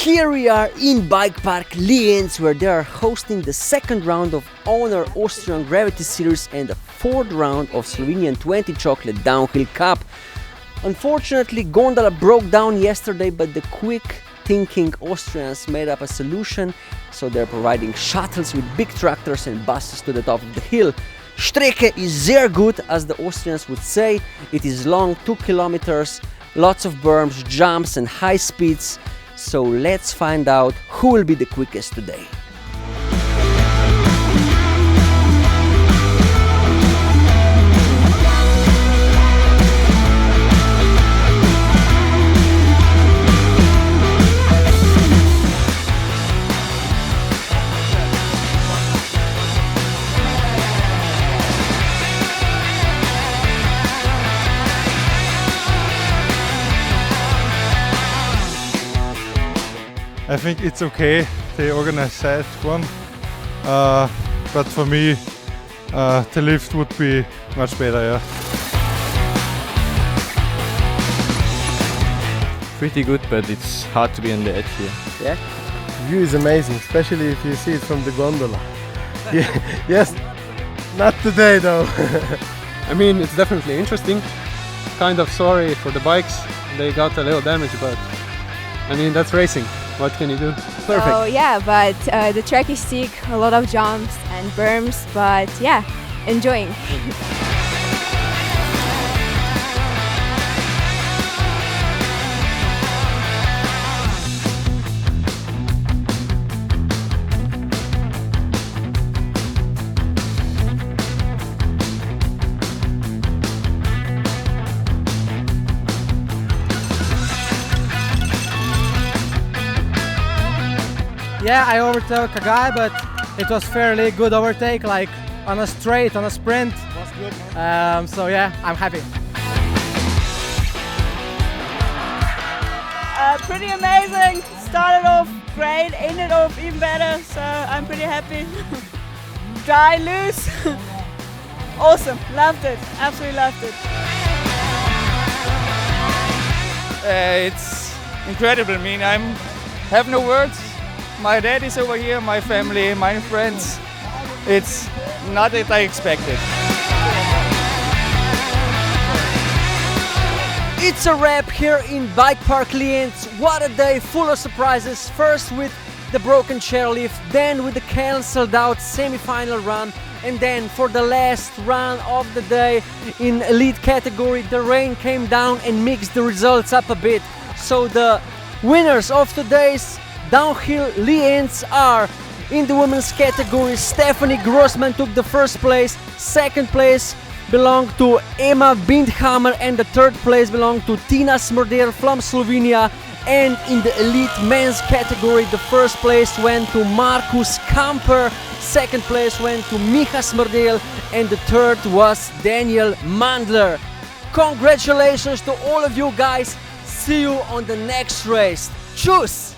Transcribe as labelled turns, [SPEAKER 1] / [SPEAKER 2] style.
[SPEAKER 1] Here we are in Bike Park Lienz, where they are hosting the second round of Auner Austrian Gravity Series and the fourth round of Slovenian 20chocolate Downhill Cup. Unfortunately, gondola broke down yesterday, but the quick-thinking Austrians made up a solution, so they're providing shuttles with big tractors and buses to the top of the hill. Strecke is sehr gut, as the Austrians would say. It is long, 2 kilometers, lots of berms, jumps and high speeds. So let's find out who will be the quickest today.
[SPEAKER 2] I think it's okay, they organize side one, but for me the lift would be much better, yeah.
[SPEAKER 3] Pretty good, but it's hard to be on the edge here.
[SPEAKER 1] Yeah?
[SPEAKER 4] View is amazing, especially if you see it from the gondola. Yeah, yes, not today though.
[SPEAKER 5] I mean, it's definitely interesting. Kind of sorry for the bikes, they got a little damage, but I mean, that's racing. What can you do?
[SPEAKER 1] Perfect.
[SPEAKER 6] Oh yeah, but the track is thick, a lot of jumps and berms, but yeah, enjoying.
[SPEAKER 7] Yeah, I overtook a guy, but it was fairly good overtake, like on a straight, on a sprint. Was good, man. So yeah, I'm happy.
[SPEAKER 8] Pretty amazing. Started off great, ended off even better, so I'm pretty happy. Dry, loose. Awesome, loved it, absolutely loved it.
[SPEAKER 9] It's incredible. I mean, I have no words. My dad is over here, my family, my friends. It's not what I expected.
[SPEAKER 1] It's a wrap here in Bike Park Lienz. What a day full of surprises. First with the broken chairlift, then with the cancelled out semi-final run, and then for the last run of the day in elite category, the rain came down and mixed the results up a bit. So the winners of today's Downhill Lienz are: in the women's category, Stephanie Grossman took the first place, second place belonged to Emma Bindhammer, and the third place belonged to Tina Smrder from Slovenia. And in the elite men's category, the first place went to Markus Kamper, second place went to Micha Smrdel, and the third was Daniel Mandler. Congratulations to all of you guys. See you on the next race. Tschüss!